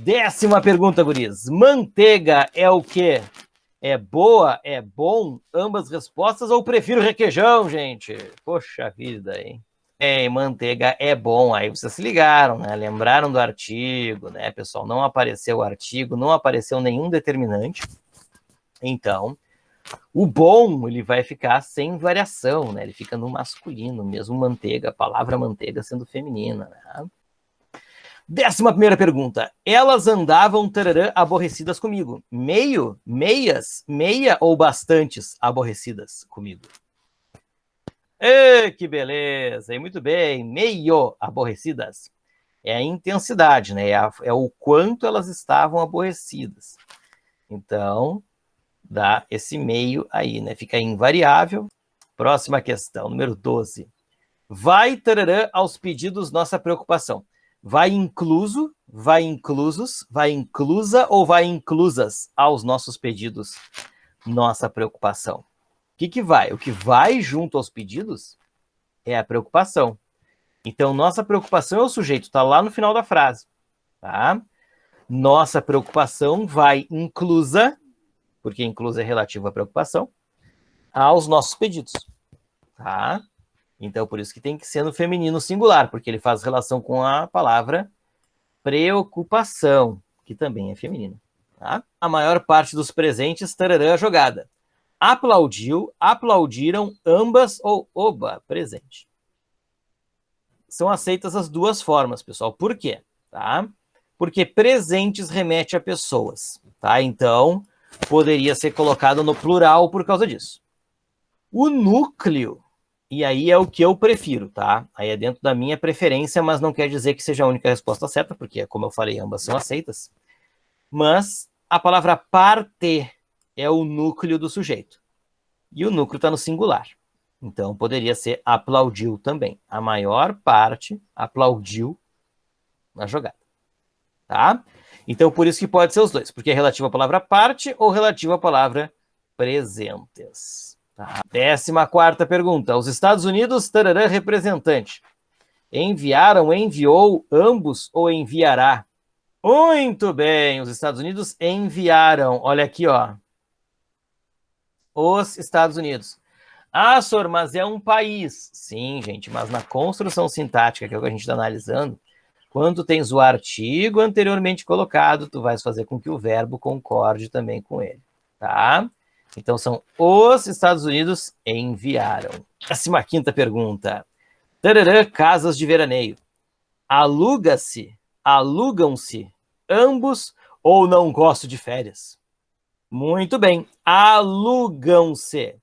10ª pergunta, guris. Manteiga é o quê? É boa? É bom? Ambas respostas ou prefiro requeijão, gente? Poxa vida, hein? Manteiga é bom. Aí vocês se ligaram, né? Lembraram do artigo, né, pessoal? Não apareceu o artigo, não apareceu nenhum determinante. Então, o bom, ele vai ficar sem variação, né? Ele fica no masculino, mesmo manteiga, a palavra manteiga sendo feminina, né? 11ª pergunta. Elas andavam tararã, aborrecidas comigo. Meio, meias, meia ou bastantes aborrecidas comigo? Que beleza! E muito bem. Meio aborrecidas. É a intensidade, né? É o quanto elas estavam aborrecidas. Então, dá esse meio aí, né? Fica invariável. Próxima questão, número 12. Vai tararã aos pedidos nossa preocupação. Vai incluso, vai inclusos, vai inclusa ou vai inclusas aos nossos pedidos nossa preocupação? O que vai? O que vai junto aos pedidos é a preocupação. Então, nossa preocupação é o sujeito, está lá no final da frase. Tá? Nossa preocupação vai inclusa, porque inclusa é relativo à preocupação, aos nossos pedidos. Tá? Então, por isso que tem que ser no feminino singular, porque ele faz relação com a palavra preocupação, que também é feminino. Tá? A maior parte dos presentes tararã a jogada. Aplaudiu, aplaudiram, ambas ou oba, presente. São aceitas as duas formas, pessoal. Por quê? Tá? Porque presentes remete a pessoas. Tá? Então, poderia ser colocado no plural por causa disso. O núcleo, e aí é o que eu prefiro, tá? Aí é dentro da minha preferência, mas não quer dizer que seja a única resposta certa, porque, como eu falei, ambas são aceitas. Mas a palavra parte é o núcleo do sujeito. E o núcleo está no singular. Então, poderia ser aplaudiu também. A maior parte aplaudiu na jogada. Tá? Então, por isso que pode ser os dois. Porque é relativo à palavra parte ou relativo à palavra presentes. Tá? 14ª pergunta. Os Estados Unidos, tararã, representante. Enviaram, enviou, ambos ou enviará? Muito bem. Os Estados Unidos enviaram. Olha aqui, ó. Os Estados Unidos. Ah, Sor, mas é um país. Sim, gente, mas na construção sintática, que é o que a gente está analisando, quando tens o artigo anteriormente colocado, tu vais fazer com que o verbo concorde também com ele, tá? Então, são os Estados Unidos enviaram. 15ª pergunta. Tararã, casas de veraneio. Aluga-se, alugam-se, ambos ou não gosto de férias? Muito bem, alugam-se.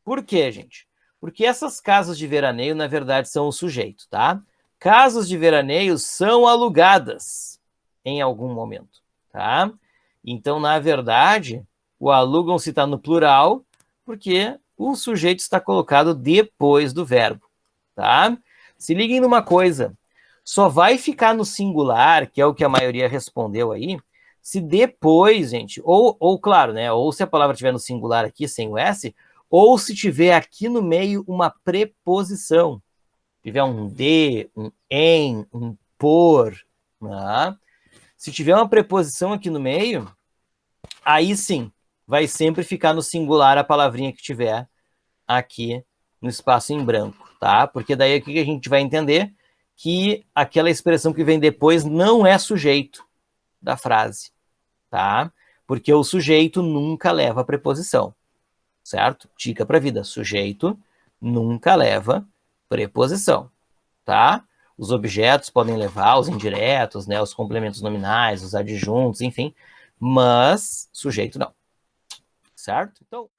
Por quê, gente? Porque essas casas de veraneio, na verdade, são o sujeito, tá? Casas de veraneio são alugadas em algum momento, tá? Então, na verdade, o alugam-se está no plural, porque o sujeito está colocado depois do verbo, tá? Se liguem numa coisa, só vai ficar no singular, que é o que a maioria respondeu aí, se depois, gente, ou claro, né? Ou se a palavra estiver no singular aqui, sem o S, ou se tiver aqui no meio uma preposição. Tiver um de, um em, um por. Né? Se tiver uma preposição aqui no meio, aí sim, vai sempre ficar no singular a palavrinha que tiver aqui no espaço em branco, tá? Porque daí aqui a gente vai entender que aquela expressão que vem depois não é sujeito da frase, tá? Porque o sujeito nunca leva a preposição. Certo? Dica para a vida. Sujeito nunca leva preposição, tá? Os objetos podem levar os indiretos, né? Os complementos nominais, os adjuntos, enfim. Mas sujeito não. Certo? Então...